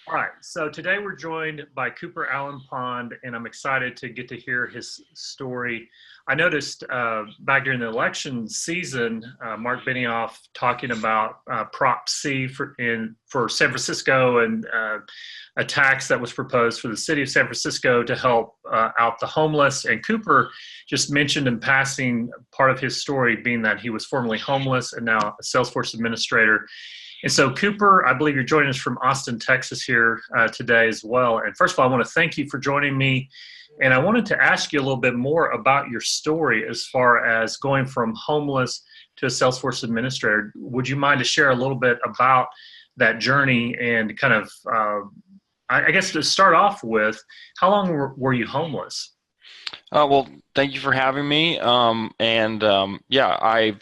All right, so today we're joined by Cooper Allen Pond, and I'm excited to get to hear his story. I noticed back during the election season, Mark Benioff talking about Prop C for San Francisco and a tax that was proposed for the city of San Francisco to help out the homeless. And Cooper just mentioned in passing part of his story being that he was formerly homeless and now a Salesforce administrator. And so, Cooper, I believe you're joining us from Austin, Texas here today as well. And first of all, I want to thank you for joining me. And I wanted to ask you a little bit more about your story as far as going from homeless to a Salesforce administrator. Would you mind to share a little bit about that journey and kind of, I guess to start off with, how long were you homeless? Well, thank you for having me. Yeah, I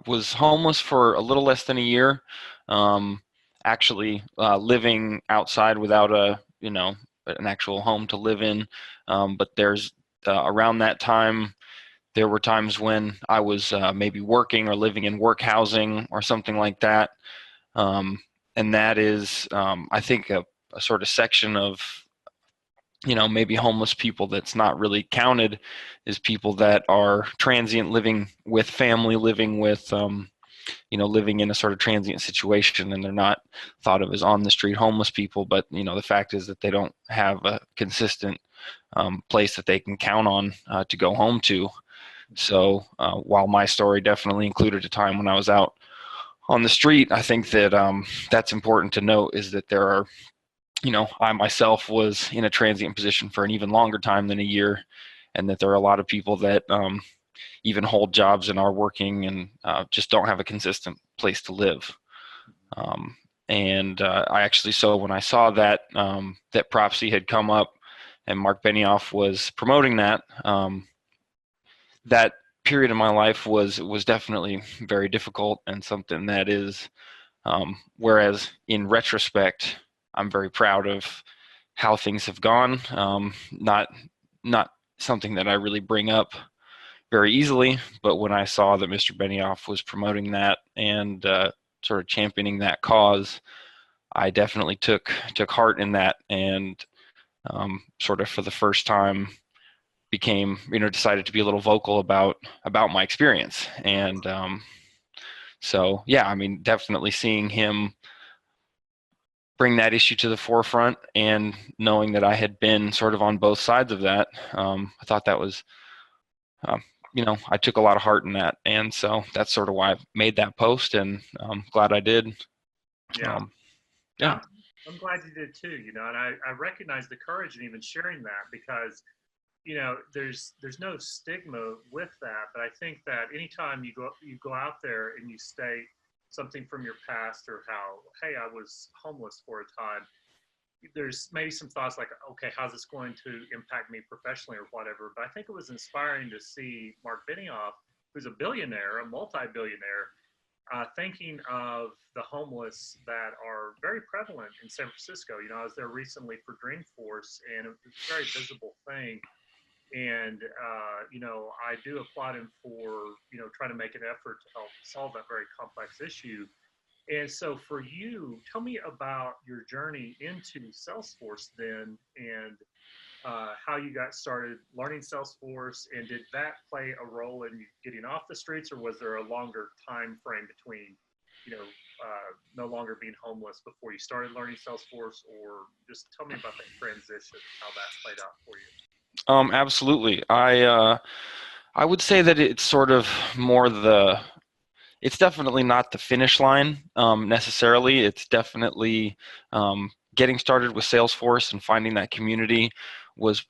was homeless for a little less than a year. Um, Actually, living outside without an actual home to live in. But there's around that time, there were times when I was maybe working or living in work housing or something like that. And that is, I think, a sort of section of maybe homeless people that's not really counted is people that are transient, living with family, living with living in a sort of transient situation, and they're not thought of as on the street homeless people. But the fact is that they don't have a consistent place that they can count on to go home to. So while my story definitely included a time when I was out on the street, I think that that's important to note, is that there are, I myself was in a transient position for an even longer time than a year, and that there are a lot of people that even hold jobs and are working and just don't have a consistent place to live. I actually, so when I saw that that Prop C had come up and Mark Benioff was promoting that, that period of my life was definitely very difficult, and something that is, whereas in retrospect, I'm very proud of how things have gone. Not something that I really bring up very easily, but when I saw that Mr. Benioff was promoting that and sort of championing that cause, I definitely took heart in that, and sort of for the first time became, decided to be a little vocal about my experience. And so yeah, I mean, definitely seeing him bring that issue to the forefront and knowing that I had been sort of on both sides of that, I thought that was, I took a lot of heart in that. And so that's sort of why I made that post, and I'm glad I did. Yeah. Um, yeah. Yeah, I'm glad you did too, and I recognize the courage in even sharing that because there's no stigma with that, but I think that anytime you go out there and you state something from your past or how, hey, I was homeless for a time, there's maybe some thoughts like, okay, how's this going to impact me professionally or whatever. But I think it was inspiring to see Mark Benioff, who's a billionaire, a multi-billionaire, thinking of the homeless that are very prevalent in San Francisco. I was there recently for Dreamforce, and it was a very visible thing. And I do applaud him for trying to make an effort to help solve that very complex issue. And so, for you, tell me about your journey into Salesforce then, and how you got started learning Salesforce, and did that play a role in you getting off the streets, or was there a longer time frame between, no longer being homeless before you started learning Salesforce, or just tell me about that transition, how that played out for you. Absolutely. I would say that it's sort of more it's definitely not the finish line necessarily. It's definitely getting started with Salesforce and finding that community was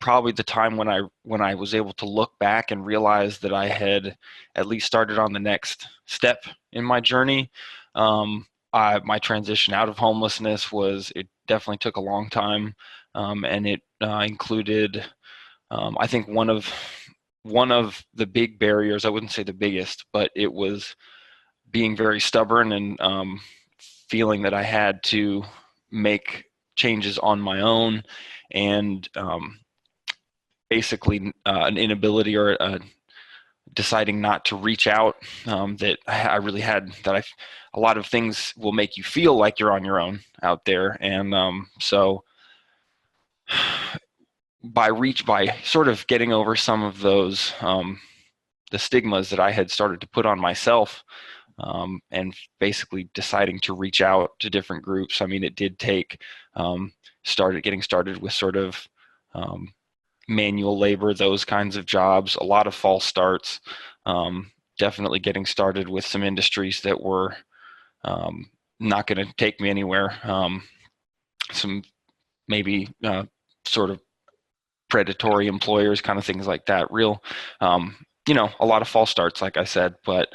probably the time when I was able to look back and realize that I had at least started on the next step in my journey. My transition out of homelessness it definitely took a long time, and it included, I think, one of the big barriers. I wouldn't say the biggest, but it was being very stubborn and feeling that I had to make changes on my own, and basically an inability or deciding not to reach out, that I really had that a lot of things will make you feel like you're on your own out there. And so by sort of getting over some of those, the stigmas that I had started to put on myself, and basically deciding to reach out to different groups. I mean, it did take getting started with sort of manual labor, those kinds of jobs, a lot of false starts, definitely getting started with some industries that were not going to take me anywhere, some maybe sort of predatory employers, kind of things like that. Real, a lot of false starts, like I said, but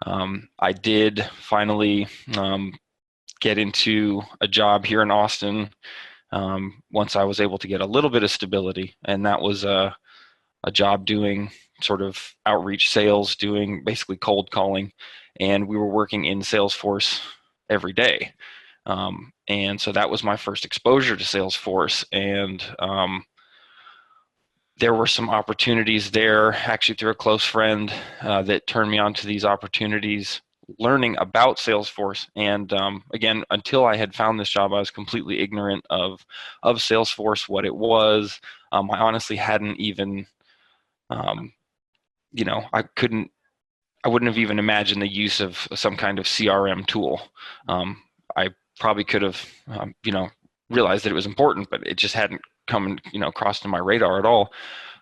I did finally get into a job here in Austin once I was able to get a little bit of stability, and that was a job doing sort of outreach sales, doing basically cold calling, and we were working in Salesforce every day. And so that was my first exposure to Salesforce, and there were some opportunities there, actually through a close friend, that turned me on to these opportunities, learning about Salesforce. And again, until I had found this job, I was completely ignorant of Salesforce, what it was. I honestly hadn't even, I wouldn't have even imagined the use of some kind of CRM tool. I probably could have, realized that it was important, but it just hadn't come, crossed to my radar at all.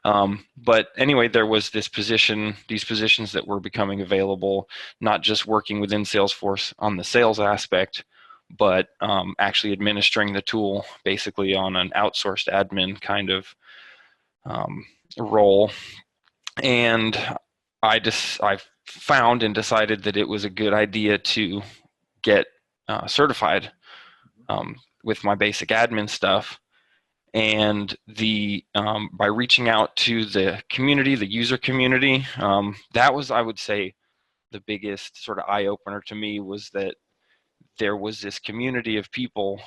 But anyway, there was these positions that were becoming available, not just working within Salesforce on the sales aspect, but actually administering the tool basically on an outsourced admin kind of role. And I found and decided that it was a good idea to get certified with my basic admin stuff. And by reaching out to the community, the user community, that was, I would say, the biggest sort of eye opener to me, was that there was this community of people.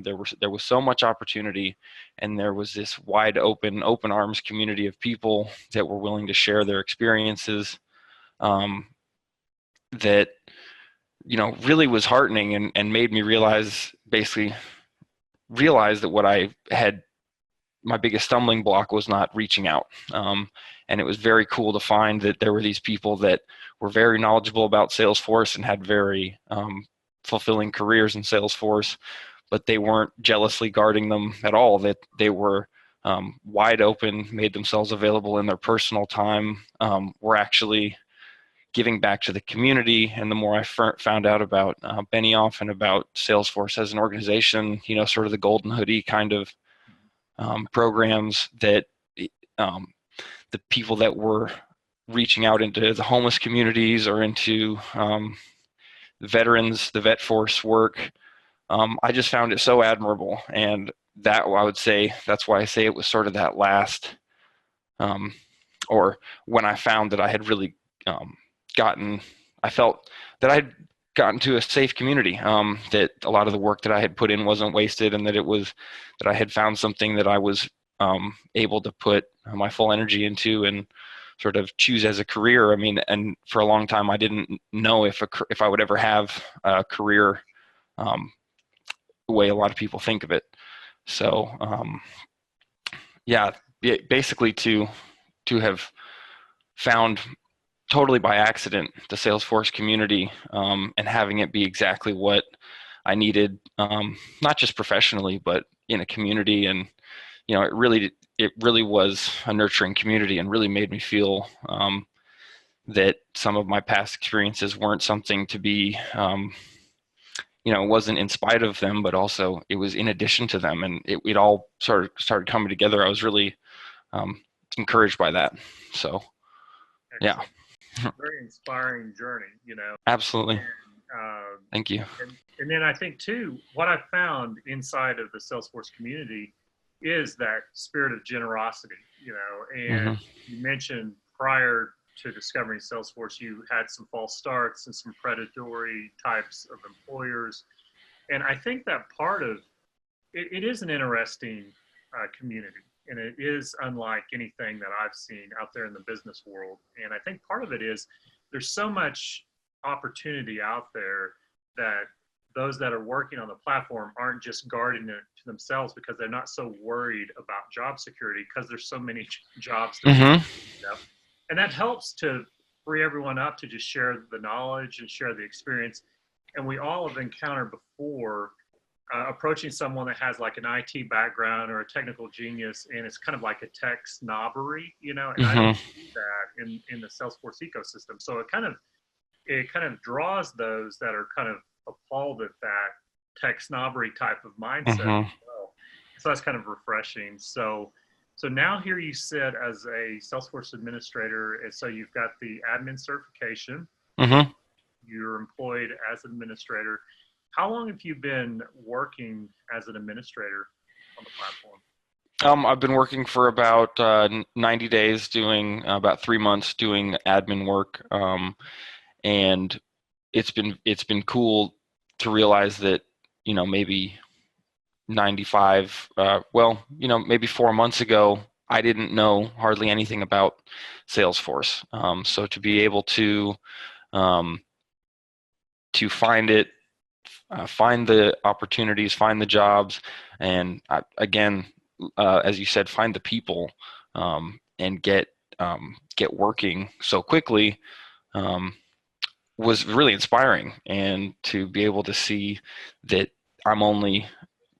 There was so much opportunity, and there was this wide open arms community of people that were willing to share their experiences. That really was heartening, and made me realize that what I had, my biggest stumbling block was not reaching out. And it was very cool to find that there were these people that were very knowledgeable about Salesforce and had very fulfilling careers in Salesforce, but they weren't jealously guarding them at all, that they were wide open, made themselves available in their personal time, were actually giving back to the community. And the more I found out about Benioff and about Salesforce as an organization, sort of the golden hoodie kind of programs, that the people that were reaching out into the homeless communities or into the vet force work, I just found it so admirable. And that, I would say, that's why I say it was sort of that last, or when I found that I had really I felt that I'd gotten to a safe community, that a lot of the work that I had put in wasn't wasted, and that I had found something that I was able to put my full energy into and sort of choose as a career. I mean, and for a long time, I didn't know if I would ever have a career the way a lot of people think of it. So, yeah, basically to have found totally by accident the Salesforce community, and having it be exactly what I needed, not just professionally, but in a community. And it really was a nurturing community, and really made me feel that some of my past experiences weren't something to be, it wasn't in spite of them, but also it was in addition to them, and it all started coming together. I was really encouraged by that. So, yeah. Very inspiring journey, Absolutely. And, thank you. And then I think too, what I found inside of the Salesforce community is that spirit of generosity, and you mentioned prior to discovering Salesforce, you had some false starts and some predatory types of employers. And I think that part of it is an interesting community, and it is unlike anything that I've seen out there in the business world. And I think part of it is there's so much opportunity out there that those that are working on the platform aren't just guarding it to themselves because they're not so worried about job security because there's so many jobs to Mm-hmm. and that helps to free everyone up to just share the knowledge and share the experience. And we all have encountered before approaching someone that has like an IT background or a technical genius, and it's kind of like a tech snobbery, and I don't Mm-hmm. see that in the Salesforce ecosystem. So it kind of draws those that are kind of appalled at that tech snobbery type of mindset Mm-hmm. as well. So that's kind of refreshing. So now here you sit as a Salesforce administrator, and so you've got the admin certification. Mm-hmm. You're employed as an administrator. How long have you been working as an administrator on the platform? I've been working for about 90 days, doing about 3 months doing admin work, and it's been cool to realize that maybe 95, maybe 4 months ago, I didn't know hardly anything about Salesforce. So to be able um, to find it, find the opportunities, find the jobs, and again, as you said, find the people, and get working so quickly, um, was really inspiring. And to be able to see that I'm only,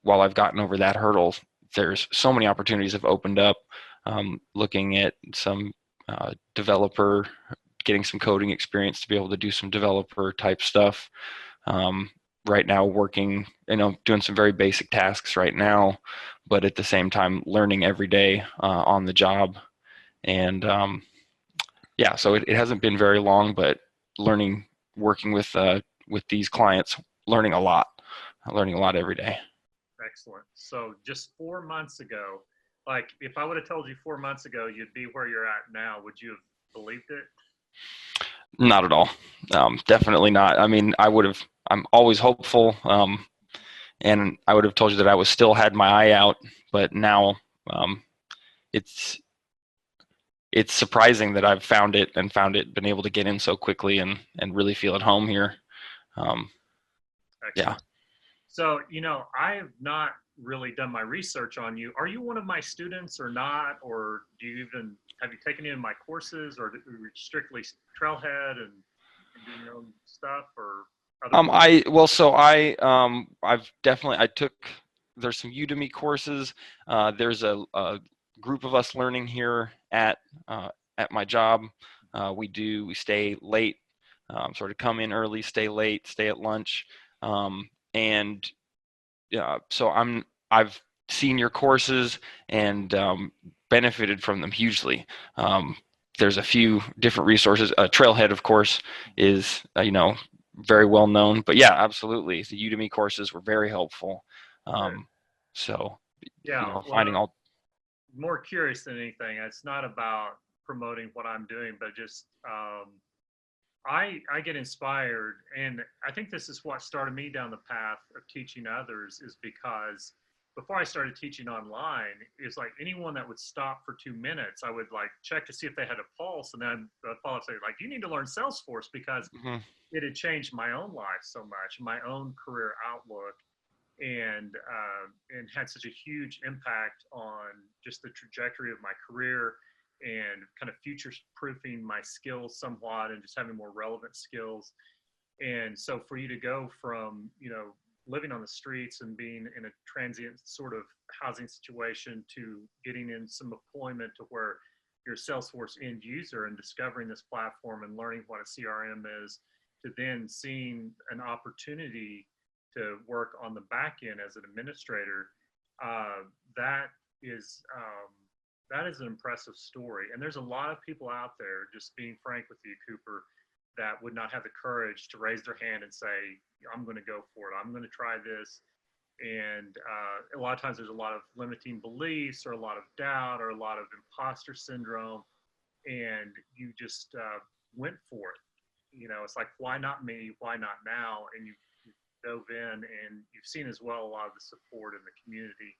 while I've gotten over that hurdle, there's so many opportunities have opened up. Looking at some developer, getting some coding experience to be able to do some developer type stuff. Um, right now, working, doing some very basic tasks right now, but at the same time, learning every day on the job. And yeah, so it hasn't been very long, but learning, working with these clients, learning a lot every day. Excellent. So just 4 months ago, like if I would have told you 4 months ago you'd be where you're at now, would you have believed it? Not at all. Definitely not. I mean, I would have. I'm always hopeful, and I would have told you that I was still had my eye out. But now, um, it's it's surprising that I've been able to get in so quickly and really feel at home here. Um, yeah. Excellent. So, I have not really done my research on you. Are you one of my students or not? Or have you taken any of my courses, or are you strictly Trailhead and doing your own stuff or other courses? I've definitely, there's some Udemy courses. There's a group of us learning here at my job. We stay late, sort of come in early, stay late, stay at lunch. And so I've seen your courses and benefited from them hugely. There's a few different resources. Trailhead, of course, is very well known. But yeah, absolutely, the Udemy courses were very helpful. Good. So Yeah. finding Well, all. more curious than anything. It's not about promoting what I'm doing, but just I get inspired, and I think this is what started me down the path of teaching others. Is because before I started teaching online, it's like anyone that would stop for 2 minutes, I would like check to see if they had a pulse, and then the follow up say like, "You need to learn Salesforce because Mhm. it had changed my own life so much, my own career outlook, and had such a huge impact on just the trajectory of my career and kind of future proofing my skills somewhat and just having more relevant skills. And so for you to go from, living on the streets and being in a transient sort of housing situation to getting in some employment to where you're a Salesforce end user and discovering this platform and learning what a CRM is, to then seeing an opportunity to work on the back end as an administrator, uh, that is an impressive story. And there's a lot of people out there, just being frank with you, Cooper, that would not have the courage to raise their hand and say, I'm going to go for it. I'm going to try this. And a lot of times there's a lot of limiting beliefs or a lot of doubt or a lot of imposter syndrome. And you just went for it. It's like, why not me? Why not now? And you dove in, and you've seen as well a lot of the support in the community.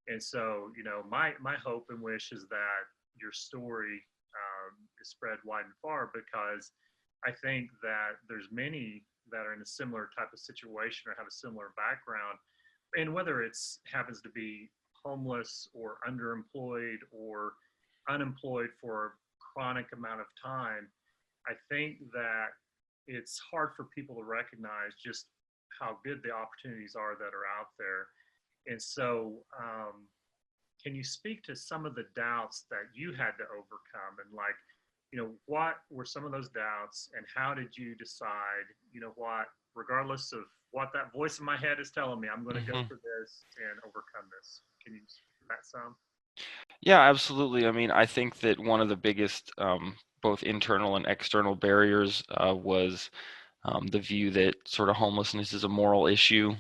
And so, my hope and wish is that your story is spread wide and far, because I think that there's many that are in a similar type of situation or have a similar background, and whether it's happens to be homeless or underemployed or unemployed for a chronic amount of time, I think that it's hard for people to recognize just how good the opportunities are that are out there. And so, can you speak to some of the doubts that you had to overcome, and like, what were some of those doubts, and how did you decide, what, regardless of what that voice in my head is telling me, I'm going to go Hmm. for this and overcome this? Can you speak to that some? Yeah, absolutely. I mean, I think that one of the biggest, both internal and external barriers, was the view that sort of homelessness is a moral issue,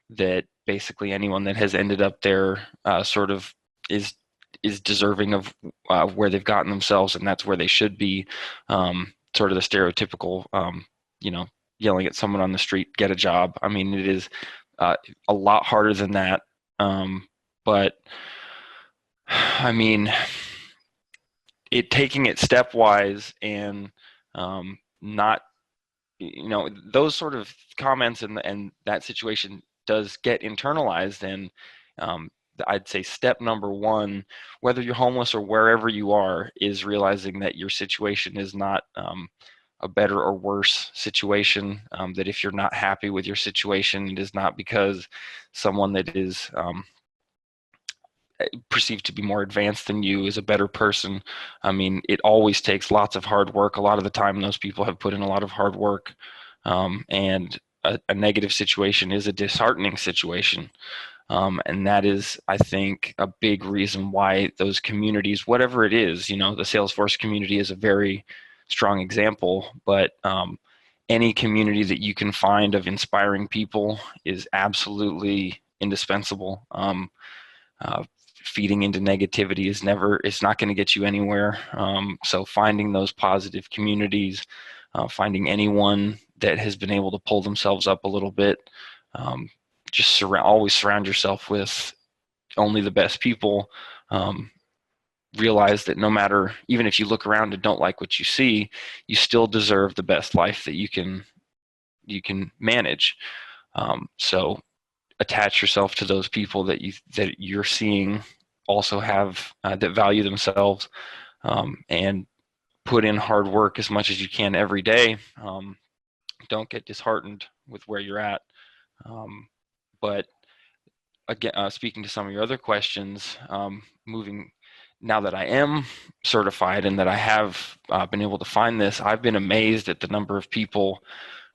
that basically anyone that has ended up there sort of is is deserving of where they've gotten themselves, and that's where they should be. Sort of the stereotypical, you know, yelling at someone on the street, "Get a job." I mean, it is a lot harder than that. But I mean, it taking it stepwise and not those sort of comments and that situation does get internalized. And um, I'd say step number one, whether you're homeless or wherever you are, is realizing that your situation is not a better or worse situation. That if you're not happy with your situation, it is not because someone that is perceived to be more advanced than you is a better person. I mean, it always takes lots of hard work. A lot of the time, those people have put in a lot of hard work, and a negative situation is a disheartening situation. And that is, I think, a big reason why those communities, whatever it is, the Salesforce community is a very strong example, but any community that you can find of inspiring people is absolutely indispensable. Uh, Feeding into negativity it's not going to get you anywhere. So finding those positive communities, finding anyone that has been able to pull themselves up a little bit, um, just always surround yourself with only the best people. Um, Realize that no matter, even if you look around and don't like what you see, you still deserve the best life that you can manage. So attach yourself to those people that you're seeing also have that value themselves, and put in hard work as much as you can every day. Don't get disheartened with where you're at. But again, speaking to some of your other questions, moving now that I am certified and that I have been able to find this, I've been amazed at the number of people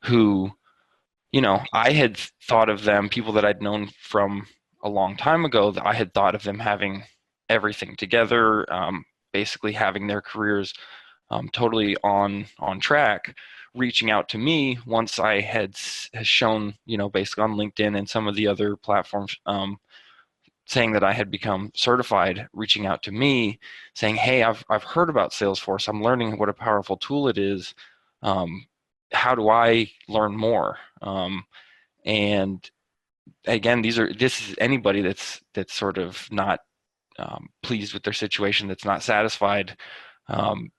who, I had thought of them, people that I'd known from a long time ago, that I had thought of them having everything together, basically having their careers totally on track, reaching out to me once I has shown, basically on LinkedIn and some of the other platforms, saying that I had become certified, reaching out to me, saying, "Hey, I've heard about Salesforce. I'm learning what a powerful tool it is. Um, how do I learn more?" And again, this is anybody that's sort of not pleased with their situation, that's not satisfied. Um,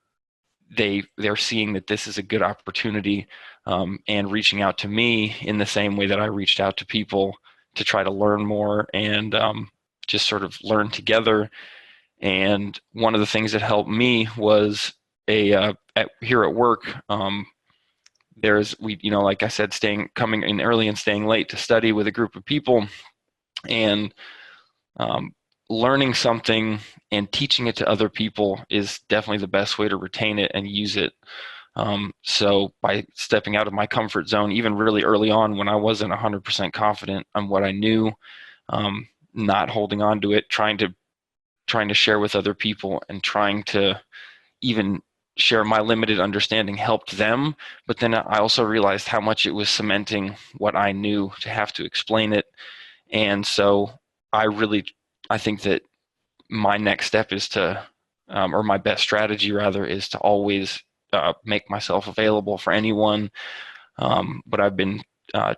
they're seeing that this is a good opportunity, and reaching out to me in the same way that I reached out to people to try to learn more and just sort of learn together. And one of the things that helped me was here at work. Like I said, coming in early and staying late to study with a group of people, and um, learning something and teaching it to other people is definitely the best way to retain it and use it. So by stepping out of my comfort zone, even really early on when I wasn't 100% confident on what I knew, not holding on to it, trying to share with other people, and trying to even share my limited understanding helped them. But then I also realized how much it was cementing what I knew to have to explain it. And so I really, I think that my next step is to, or my best strategy rather, is to always make myself available for anyone. But I've been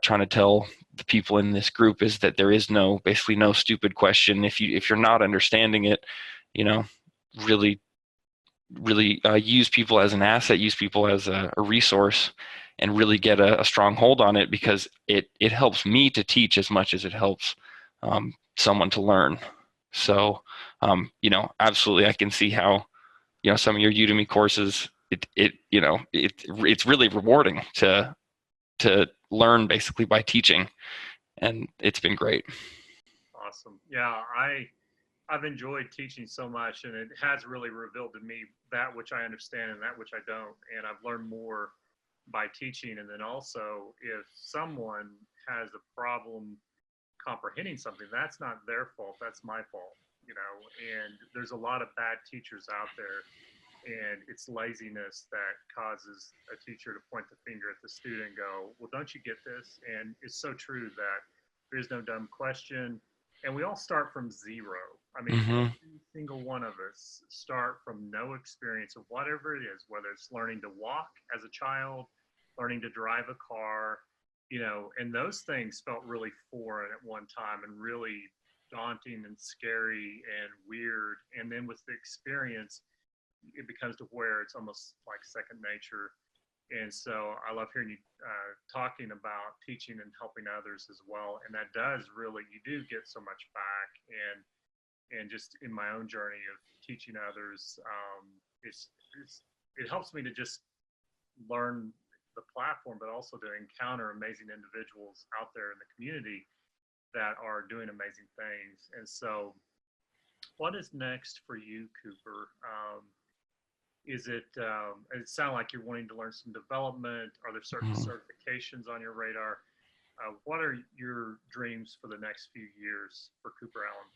trying to tell the people in this group is that there is basically no stupid question. If you're not understanding it, really use people as an asset, use people as a resource, and really get a strong hold on it, because it helps me to teach as much as it helps someone to learn. So, absolutely, I can see how, some of your Udemy courses, it's really rewarding to learn basically by teaching, and it's been great. Awesome. Yeah, I've enjoyed teaching so much, and it has really revealed to me that which I understand and that which I don't. And I've learned more by teaching. And then also, if someone has a problem comprehending something, that's not their fault, that's my fault, And there's a lot of bad teachers out there, and it's laziness that causes a teacher to point the finger at the student and go, well, don't you get this? And it's so true that there is no dumb question, and we all start from zero. I mean, Mm-hmm. every single one of us start from no experience of whatever it is, whether it's learning to walk as a child, learning to drive a car, and those things felt really foreign at one time and really daunting and scary and weird. And then with the experience, it becomes to where it's almost like second nature. And so I love hearing you talking about teaching and helping others as well. And that does really, you do get so much back. And just in my own journey of teaching others, it helps me to just learn the platform, but also to encounter amazing individuals out there in the community that are doing amazing things. And so, what is next for you, Cooper? Is it sounds like you're wanting to learn some development? Are there certain Mm-hmm. certifications on your radar? What are your dreams for the next few years for Cooper Allen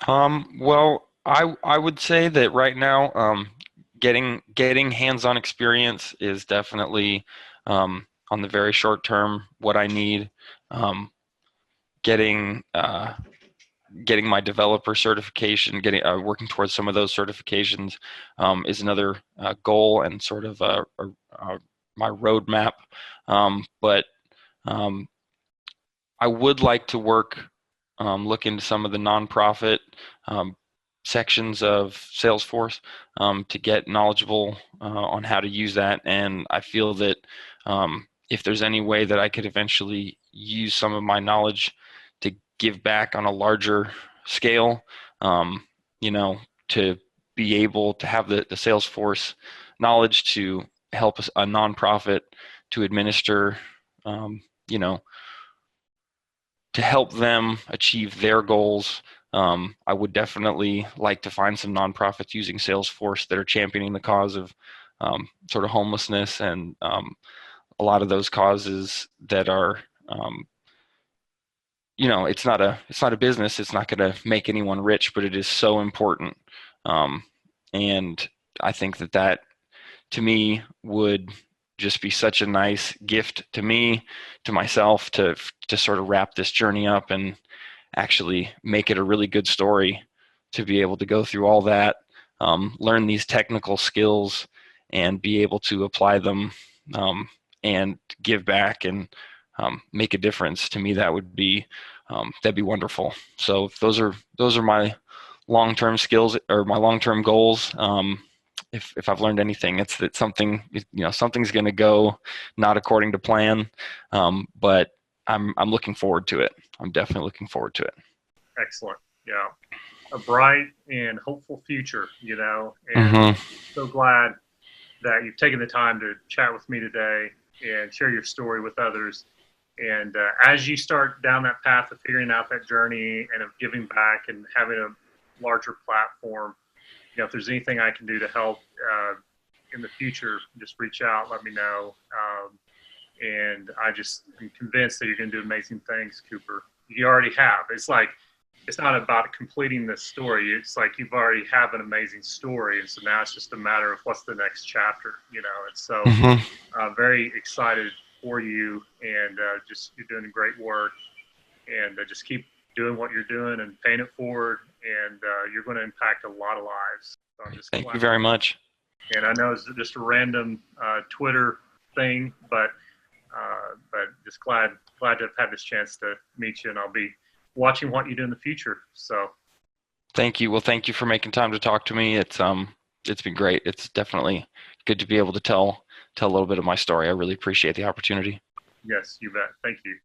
Pond? Well, I would say that right now, getting hands-on experience is definitely, on the very short term, what I need. Um, getting getting my developer certification, getting working towards some of those certifications, is another goal and sort of my roadmap. But um, I would like to look into some of the nonprofit sections of Salesforce, to get knowledgeable on how to use that. And I feel that if there's any way that I could eventually use some of my knowledge to give back on a larger scale, um, to be able to have the Salesforce knowledge to help a nonprofit to administer, um, you know, to help them achieve their goals. I would definitely like to find some nonprofits using Salesforce that are championing the cause of sort of homelessness, and a lot of those causes that are, it's not a business. It's not going to make anyone rich, but it is so important. Um, and I think that to me would just be such a nice gift to me, to myself, to sort of wrap this journey up and actually make it a really good story, to be able to go through all that, learn these technical skills, and be able to apply them, and give back and make a difference. To me, that'd be wonderful. So those are my long-term skills, or my long-term goals. If I've learned anything, it's that something's going to go not according to plan, but I'm looking forward to it. I'm definitely looking forward to it. Excellent. Yeah. A bright and hopeful future, and Mm-hmm. so glad that you've taken the time to chat with me today and share your story with others. And as you start down that path of figuring out that journey and of giving back and having a larger platform, if there's anything I can do to help in the future, just reach out, let me know. And I just am convinced that you're going to do amazing things, Cooper. You already have. It's not about completing the story. It's like you've already have an amazing story, and so now it's just a matter of what's the next chapter, And so, Mm-hmm. very excited for you, and just you're doing great work, and just keep doing what you're doing and paying it forward, and you're going to impact a lot of lives. So I'm just Thank glad. you very much. And I know it's just a random Twitter thing, but But just glad to have had this chance to meet you, and I'll be watching what you do in the future. So Thank you. Well, thank you for making time to talk to me. It's been great. It's definitely good to be able to tell a little bit of my story. I really appreciate the opportunity. yes, you bet. Thank you.